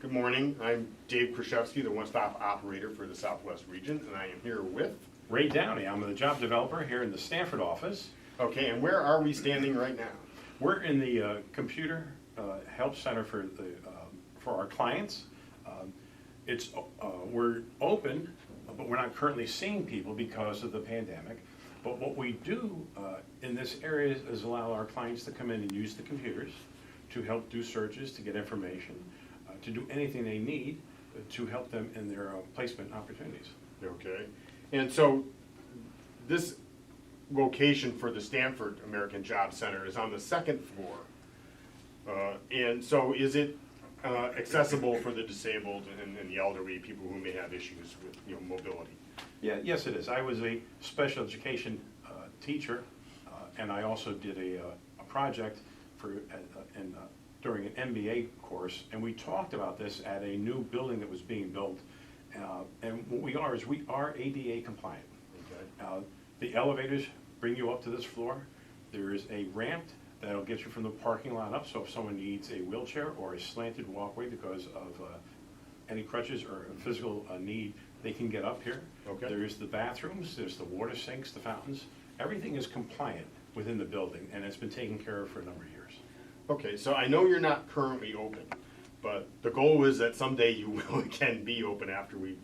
Good morning. I'm Dave Kraszewski, the one-stop operator for the Southwest region, and I am here with... Ray Downey. I'm the job developer here in the Stamford office. Okay, and where are we standing right now? We're in the computer help center for our clients. We're open, but we're not currently seeing people because of the pandemic. But what we do in this area is allow our clients to come in and use the computers to help do searches, to get information, to do anything they need to help them in their placement opportunities. Okay, and so this location for the Stamford American Job Center is on the second floor. And so is it accessible for the disabled and the elderly, people who may have issues with mobility? Yeah, yes it is. I was a special education teacher, and I also did a project during an MBA course, and we talked about this at a new building that was being built. And what we are ADA compliant. Okay. The elevators bring you up to this floor. There is a ramp that'll get you from the parking lot up, so if someone needs a wheelchair or a slanted walkway because of any crutches or physical need, they can get up here. Okay. There's the bathrooms, there's the water sinks, the fountains. Everything is compliant within the building, and it's been taken care of for a number of years. Okay, so I know you're not currently open, but the goal is that someday you will again be open after we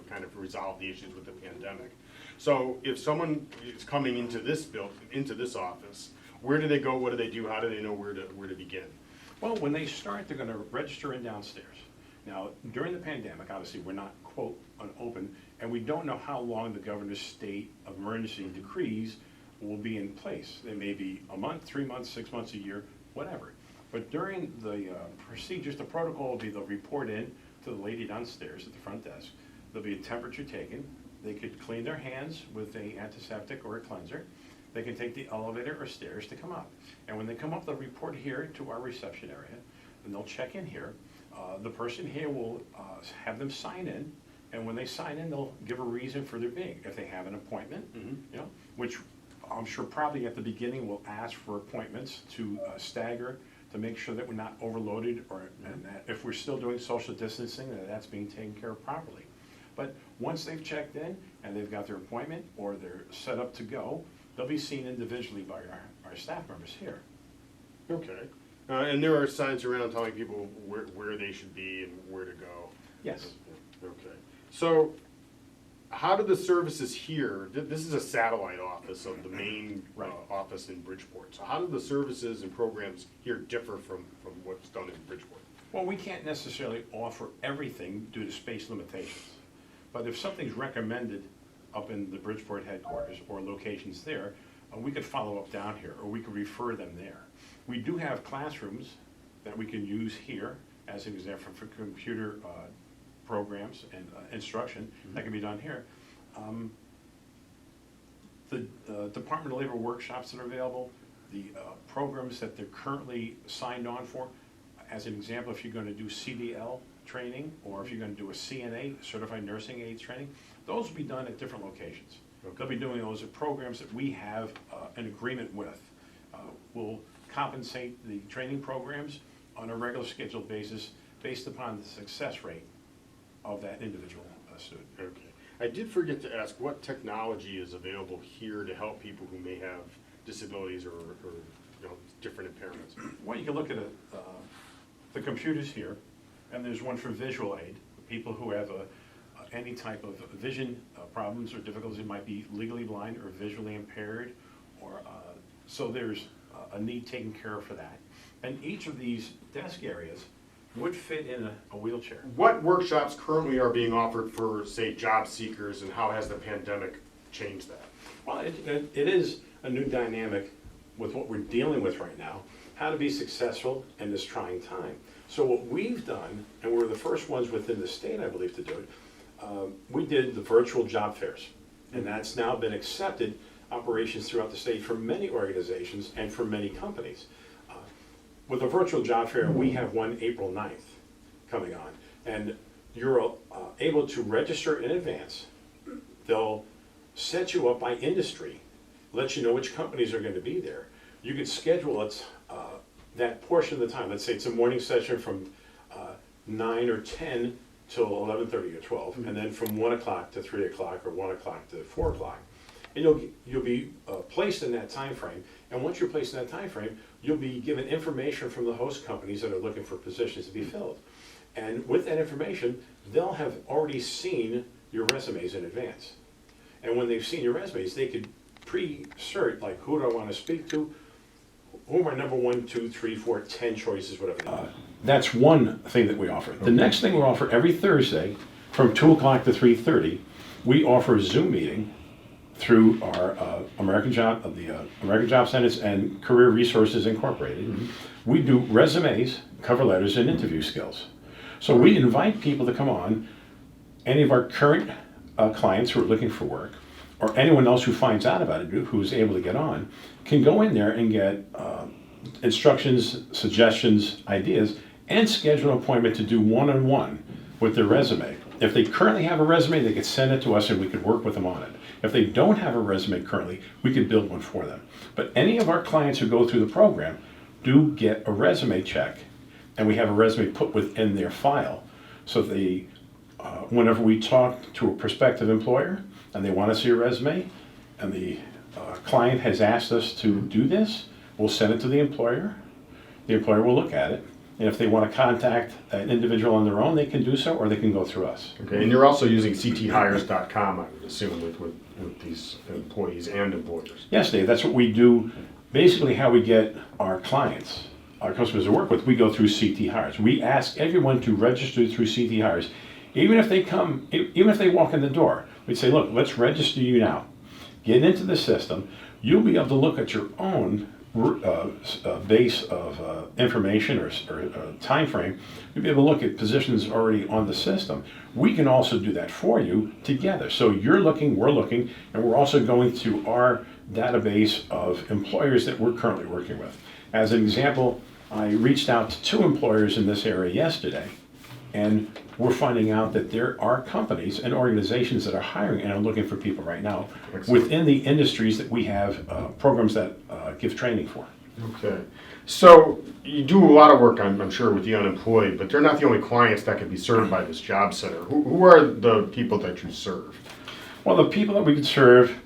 kind of resolve the issues with the pandemic. So if someone is coming into this office, where do they go? What do they do? How do they know where to begin? Well, when they start, they're going to register in downstairs. Now, during the pandemic, obviously, we're not, quote, open, and we don't know how long the governor's state of emergency decrees will be in place. They may be a month, 3 months, 6 months, a year, whatever. But during the procedures, the protocol will be they'll report in to the lady downstairs at the front desk. There'll be a temperature taken. They could clean their hands with an antiseptic or a cleanser. They can take the elevator or stairs to come up. And when they come up, they'll report here to our reception area, and they'll check in here. The person here will have them sign in, and when they sign in, they'll give a reason for their being. If they have an appointment, which I'm sure probably at the beginning we'll ask for appointments to stagger, to make sure that we're not overloaded, and that if we're still doing social distancing, that's being taken care of properly. But once they've checked in and they've got their appointment or they're set up to go, they'll be seen individually by our staff members here. Okay. And there are signs around telling people where they should be and where to go. Yes. Okay. So how do the services here, this is a satellite office of the main office in Bridgeport. So how do the services and programs here differ from what's done in Bridgeport? Well, we can't necessarily offer everything due to space limitations. But if something's recommended up in the Bridgeport headquarters or locations there, we could follow up down here, or we could refer them there. We do have classrooms that we can use here as an example for computer programs and instruction that can be done here. The Department of Labor workshops that are available, the programs that they're currently signed on for, as an example, if you're going to do CDL training, or if you're going to do a CNA, Certified Nursing Aides training, those will be done at different locations. Okay. They'll be doing those at programs that we have an agreement with. We'll compensate the training programs on a regular scheduled basis based upon the success rate of that individual student. Okay. I did forget to ask what technology is available here to help people who may have disabilities or different impairments. Well, you can look at the computers here, and there's one for visual aid. People who have any type of vision problems or difficulties, it might be legally blind or visually impaired, or so there's a need taken care of for that. And each of these desk areas would fit in a wheelchair. What workshops currently are being offered for, say, job seekers, and how has the pandemic changed that? Well, it is a new dynamic with what we're dealing with right now, how to be successful in this trying time. So what we've done, and we're the first ones within the state, I believe, to do it, we did the virtual job fairs, and that's now been accepted operations throughout the state for many organizations and for many companies. With a virtual job fair, we have one April 9th coming on, and you're able to register in advance. They'll set you up by industry, let you know which companies are going to be there. You can schedule it that portion of the time. Let's say it's a morning session from 9 or 10 till 11:30 or 12, and then from 1 o'clock to 3 o'clock or 1 o'clock to 4 o'clock. And you'll be placed in that time frame. And once you're placed in that time frame, you'll be given information from the host companies that are looking for positions to be filled. And with that information, they'll have already seen your resumes in advance. And when they've seen your resumes, they could pre-sort, like, who do I want to speak to? Who are my number 1, 2, 3, 4, 10 choices, whatever. That's one thing that we offer. The next thing we offer every Thursday from 2 o'clock to 3:30, we offer a Zoom meeting through our American Job Centers and Career Resources Incorporated. Mm-hmm. We do resumes, cover letters, and interview skills. So we invite people to come on, any of our current clients who are looking for work, or anyone else who finds out about it, who's able to get on, can go in there and get instructions, suggestions, ideas, and schedule an appointment to do one-on-one with their resume. If they currently have a resume, they could send it to us and we could work with them on it. If they don't have a resume currently, we could build one for them. But any of our clients who go through the program do get a resume check, and we have a resume put within their file. So they, whenever we talk to a prospective employer and they want to see a resume, and the client has asked us to do this, we'll send it to the employer. The employer will look at it. And if they want to contact an individual on their own, they can do so, or they can go through us. Okay, and you're also using cthires.com, I would assume, with these employees and employers. Yes, Dave, that's what we do. Basically, how we get our clients, our customers to work with, we go through CT Hires. We ask everyone to register through CT Hires. Even if they walk in the door, we'd say, look, let's register you now. Get into the system. You'll be able to look at your own base of information or time frame. You'll be able to look at positions already on the system. We can also do that for you together. So you're looking, we're looking, and we're also going to our database of employers that we're currently working with. As an example, I reached out to 2 employers in this area yesterday, and we're finding out that there are companies and organizations that are hiring and are looking for people right now. Excellent. Within the industries that we have programs that give training for. Okay. So you do a lot of work, I'm sure, with the unemployed, but they're not the only clients that can be served by this job center. Who are the people that you serve? Well, the people that we can serve,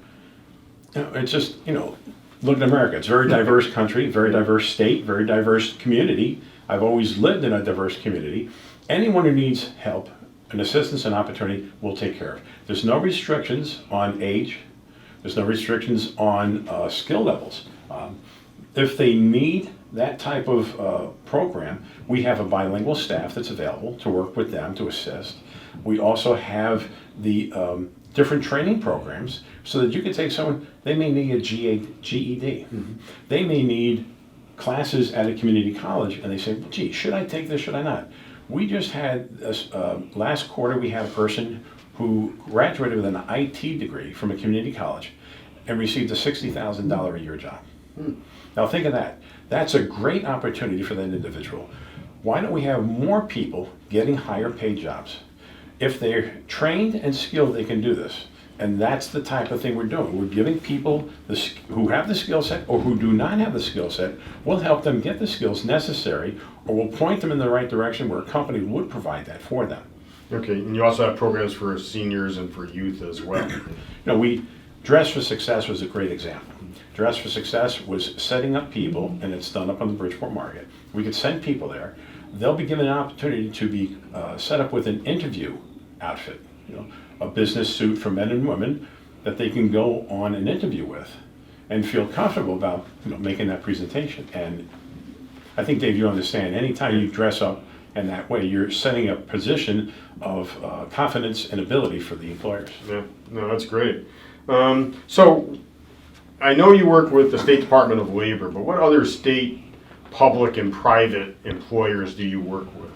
it's just, look at America. It's a very diverse country, very diverse state, very diverse community. I've always lived in a diverse community. Anyone who needs help and assistance and opportunity, we'll take care of. There's no restrictions on age. There's no restrictions on skill levels. If they need that type of program, we have a bilingual staff that's available to work with them to assist. We also have the different training programs so that you can take someone, they may need a GED. Mm-hmm. They may need classes at a community college, and they say, gee, should I take this, should I not? We just had, last quarter, we had a person who graduated with an IT degree from a community college and received a $60,000 a year job. Now think of that. That's a great opportunity for that individual. Why don't we have more people getting higher paid jobs? If they're trained and skilled, they can do this. And that's the type of thing we're doing. We're giving people who have the skill set or who do not have the skill set, we'll help them get the skills necessary, or we'll point them in the right direction where a company would provide that for them. Okay, and you also have programs for seniors and for youth as well. Dress for Success was a great example. Dress for Success was setting up people, and it's done up on the Bridgeport Market. We could send people there. They'll be given an opportunity to be set up with an interview outfit, a business suit for men and women that they can go on an interview with and feel comfortable about making that presentation. And I think, Dave, you understand, anytime you dress up in that way, you're setting a position of confidence and ability for the employers. Yeah, no, that's great. So I know you work with the State Department of Labor, but what other state public and private employers do you work with?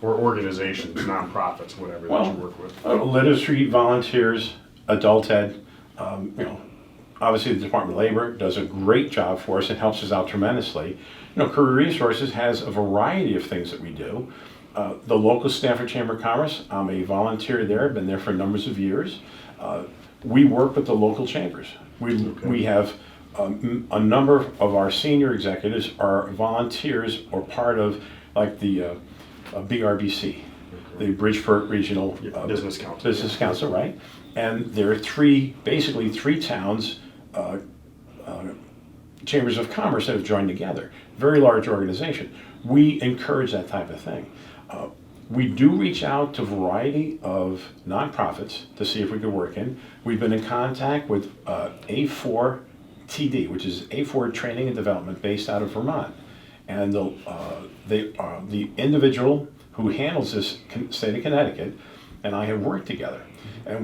Or organizations, nonprofits, whatever that you work with? Literacy volunteers, adult ed, obviously the Department of Labor does a great job for us and helps us out tremendously. Career Resources has a variety of things that we do. The local Stamford Chamber of Commerce, I'm a volunteer there, I've been there for numbers of years. We work with the local chambers. We have a number of our senior executives are volunteers or part of like the BRBC, the Bridgeport Regional Business Council. Business Council, right? And there are basically three towns, chambers of commerce that have joined together. Very large organization. We encourage that type of thing. We do reach out to a variety of nonprofits to see if we could work in. We've been in contact with A4TD, which is A4 Training and Development, based out of Vermont. And the individual who handles this state of Connecticut and I have worked together. And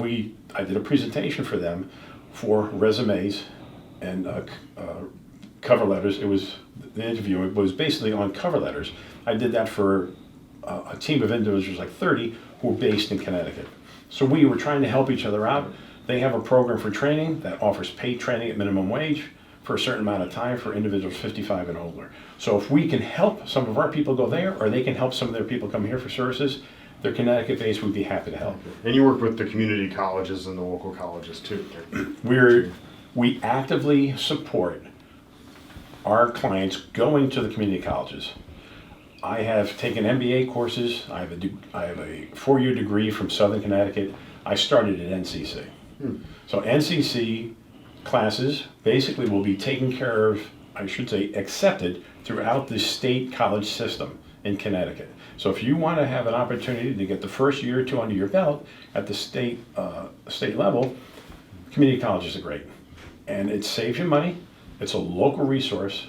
I did a presentation for them for resumes and cover letters. The interview was basically on cover letters. I did that for a team of individuals, like 30, who were based in Connecticut. So we were trying to help each other out. They have a program for training that offers paid training at minimum wage for a certain amount of time for individuals 55 and older. So if we can help some of our people go there, or they can help some of their people come here for services, they're Connecticut-based, we'd be happy to help. And you work with the community colleges and the local colleges too. We actively support our clients going to the community colleges. I have taken MBA courses. I have a 4-year degree from Southern Connecticut. I started at NCC. So NCC classes basically will be taken care of, I should say, accepted throughout the state college system in Connecticut. So if you want to have an opportunity to get the first year or two under your belt at the state level, community colleges are great. And it saves you money. It's a local resource.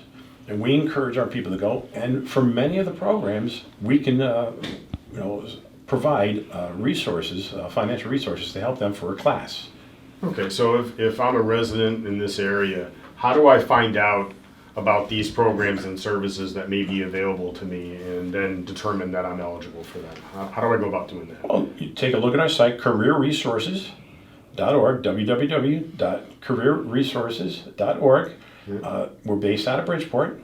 And we encourage our people to go. And for many of the programs, we can provide resources, financial resources to help them for a class. Okay, so if I'm a resident in this area, how do I find out about these programs and services that may be available to me and then determine that I'm eligible for them? How do I go about doing that? Well, you take a look at our site, careerresources.org, www.careerresources.org. We're based out of Bridgeport.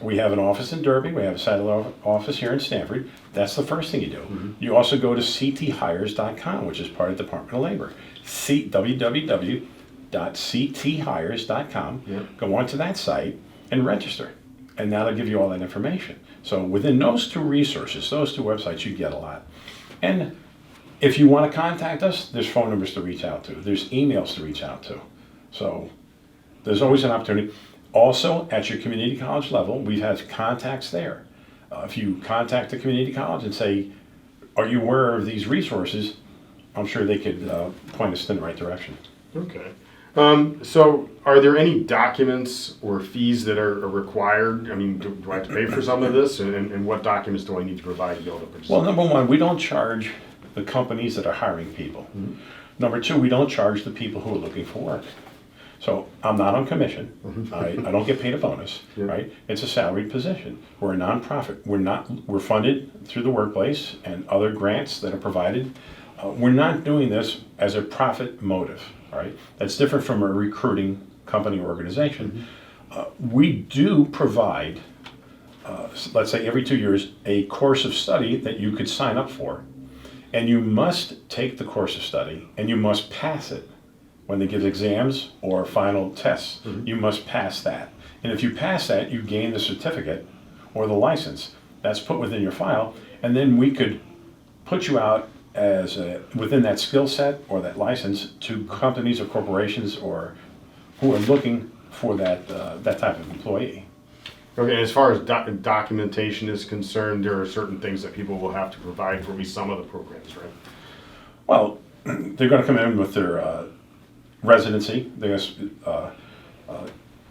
We have an office in Derby. We have a satellite office here in Stamford. That's the first thing you do. You also go to cthires.com, which is part of the Department of Labor. www.cthires.com. Go onto that site and register. And that'll give you all that information. So within those two resources, those two websites, you get a lot. And if you want to contact us, there's phone numbers to reach out to. There's emails to reach out to. So there's always an opportunity. Also, at your community college level, we have contacts there. If you contact the community college and say, are you aware of these resources, I'm sure they could point us in the right direction. Okay. So are there any documents or fees that are required? I mean, do I have to pay for some of this? And what documents do I need to provide to be able to participate? Well, number one, we don't charge the companies that are hiring people. Number two, we don't charge the people who are looking for work. So I'm not on commission. I don't get paid a bonus, right? It's a salaried position. We're a nonprofit. We're funded through the workplace and other grants that are provided. We're not doing this as a profit motive, right? That's different from a recruiting company or organization. We do provide, let's say every 2 years, a course of study that you could sign up for. And you must take the course of study and you must pass it. When they give exams or final tests, you must pass that. And if you pass that, you gain the certificate or the license. That's put within your file, and then we could put you out as within that skill set or that license to companies or corporations or who are looking for that type of employee. Okay, as far as documentation is concerned, there are certain things that people will have to provide for at least some of the programs, right? Well, they're going to come in with their residency, there's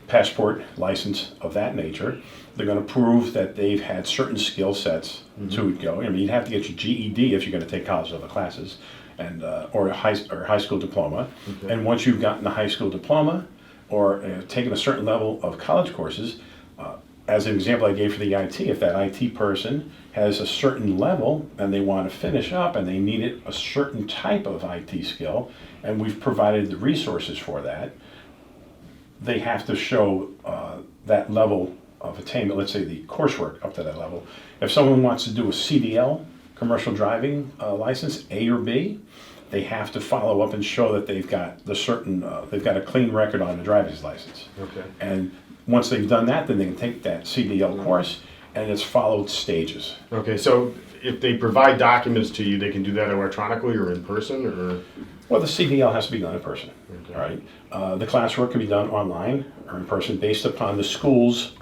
passport, license of that nature. They're going to prove that they've had certain skill sets to go. I mean, you'd have to get your GED if you're going to take college level classes, and or a high school diploma. And once you've gotten a high school diploma or taken a certain level of college courses, as an example I gave for the IT, if that IT person has a certain level and they want to finish up and they needed a certain type of IT skill, and we've provided the resources for that, they have to show that level of attainment, let's say the coursework up to that level. If someone wants to do a CDL, commercial driving license, A or B, they have to follow up and show that they've got they've got a clean record on the driver's license. Okay. And once they've done that, then they can take that CDL course, and it's followed stages. Okay, so if they provide documents to you, they can do that electronically or in person, or? Well, the CDL has to be done in person, Okay. all right? The classwork can be done online or in person based upon the school's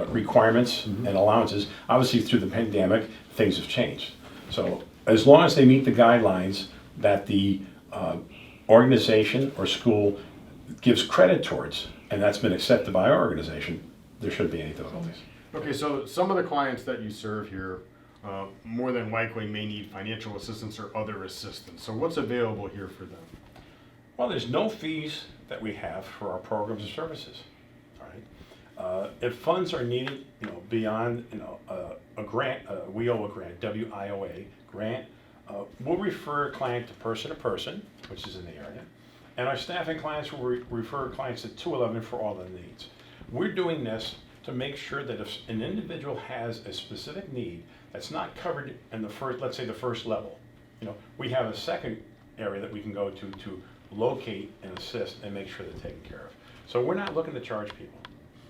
requirements and allowances. Obviously, through the pandemic, things have changed. So as long as they meet the guidelines that the organization or school gives credit towards, and that's been accepted by our organization, there shouldn't be any difficulties. Okay, so some of the clients that you serve here, more than likely may need financial assistance or other assistance. So what's available here for them? Well, there's no fees that we have for our programs and services, all right? If funds are needed, beyond, a grant, we owe a grant, WIOA grant, we'll refer a client to person, which is in the area, and our staffing clients will refer clients to 211 for all their needs. We're doing this to make sure that if an individual has a specific need that's not covered in the first, let's say the first level, we have a second area that we can go to locate and assist and make sure they're taken care of. So we're not looking to charge people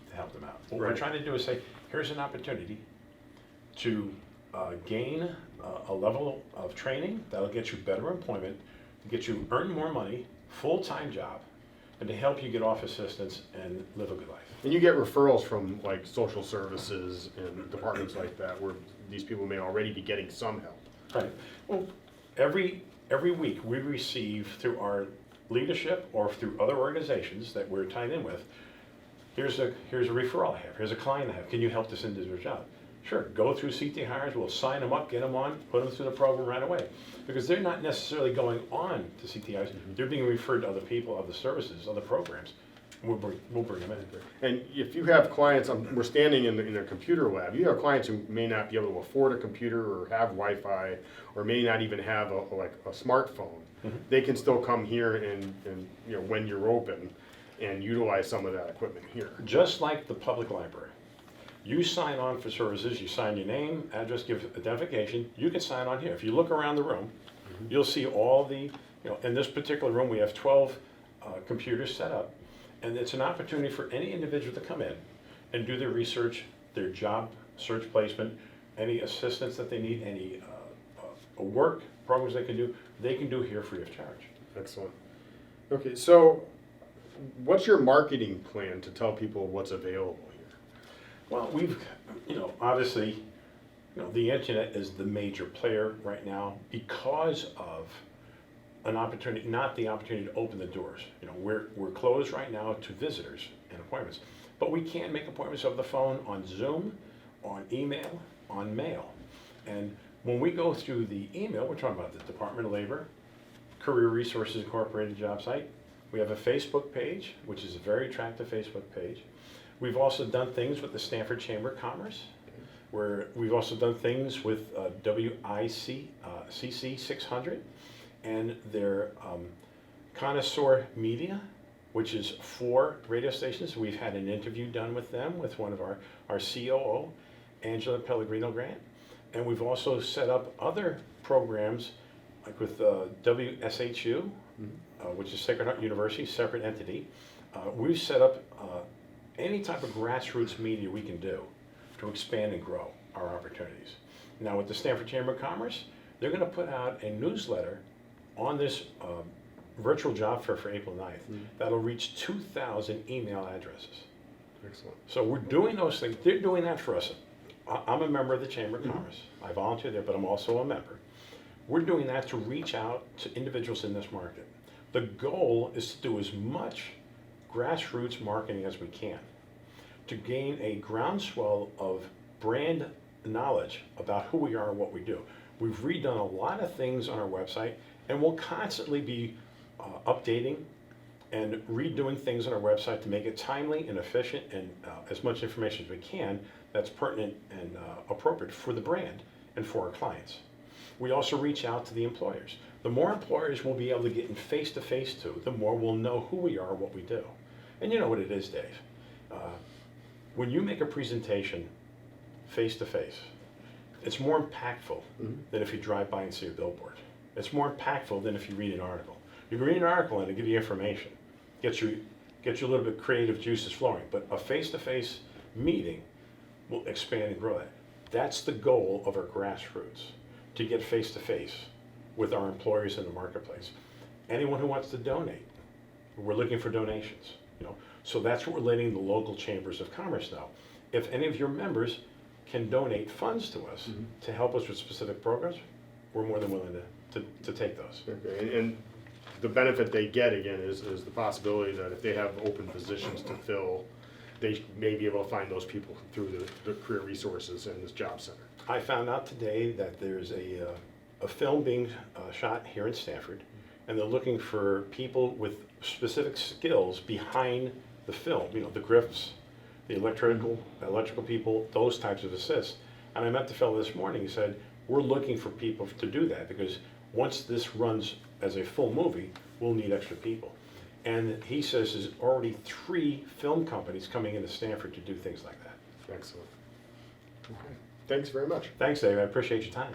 to help them out. What we're trying to do is say, here's an opportunity to gain a level of training that'll get you better employment, to get you earn more money, full-time job, and to help you get off assistance and live a good life. And you get referrals from like social services and departments like that where these people may already be getting some help. Right. Well, every week we receive through our leadership or through other organizations that we're tied in with, here's a referral I have, here's a client I have, can you help this individual job? Sure, go through CT Hires, we'll sign them up, get them on, put them through the program right away. Because they're not necessarily going on to CT Hires, they're being referred to other people, other services, other programs. We'll bring them in. And if you have clients, we're standing in a computer lab, you have clients who may not be able to afford a computer or have Wi-Fi or may not even have a smartphone. They can still come here and when you're open and utilize some of that equipment here. Just like the public library. You sign on for services, you sign your name, address, give identification, you can sign on here. If you look around the room, you'll see all the, in this particular room we have 12 computers set up, and it's an opportunity for any individual to come in and do their research, their job search placement, any assistance that they need, any work programs they can do here free of charge. Excellent. Okay, so what's your marketing plan to tell people what's available here? Well, we've, obviously, the internet is the major player right now because of an opportunity, not the opportunity to open the doors. We're closed right now to visitors and appointments, but we can make appointments over the phone, on Zoom, on email, on mail. And when we go through the email, we're talking about the Department of Labor, Career Resources Incorporated job site. We have a Facebook page, which is a very attractive Facebook page. We've also done things with the Stamford Chamber of Commerce, where we've also done things with CC 600 and their Connoisseur Media, which is 4 radio stations. We've had an interview done with them, with one of our COO, Angela Pellegrino Grant. And we've also set up other programs, like with WSHU, which is Sacred Heart University, separate entity. We've set up any type of grassroots media we can do to expand and grow our opportunities. Now with the Stamford Chamber of Commerce, they're going to put out a newsletter on this virtual job fair for April 9th that'll reach 2,000 email addresses. Excellent. So we're doing those things. They're doing that for us. I'm a member of the Chamber of Commerce. I volunteer there, but I'm also a member. We're doing that to reach out to individuals in this market. The goal is to do as much grassroots marketing as we can to gain a groundswell of brand knowledge about who we are and what we do. We've redone a lot of things on our website, and we'll constantly be updating and redoing things on our website to make it timely and efficient and as much information as we can that's pertinent and appropriate for the brand and for our clients. We also reach out to the employers. The more employers we'll be able to get in face-to-face to, the more we'll know who we are and what we do. And you know what it is, Dave. When you make a presentation face-to-face, it's more impactful than if you drive by and see a billboard. It's more impactful than if you read an article. You can read an article and it gives you information, gets you a little bit creative juices flowing, but a face-to-face meeting will expand and grow that. That's the goal of our grassroots, to get face-to-face with our employers in the marketplace. Anyone who wants to donate, we're looking for donations, you know. So that's what we're letting the local chambers of commerce know. If any of your members can donate funds to us to help us with specific programs, we're more than willing to take those. Okay, and the benefit they get, again, is the possibility that if they have open positions to fill, they may be able to find those people through the career resources and this job center. I found out today that there's a film being shot here in Stamford, and they're looking for people with specific skills behind the film, you know, the grifts, the electrical people, those types of assists. And I met the fellow this morning, he said, we're looking for people to do that, because once this runs as a full movie, we'll need extra people. And he says there's already 3 film companies coming into Stamford to do things like that. Excellent. Okay. Thanks very much. Thanks, Dave, I appreciate your time.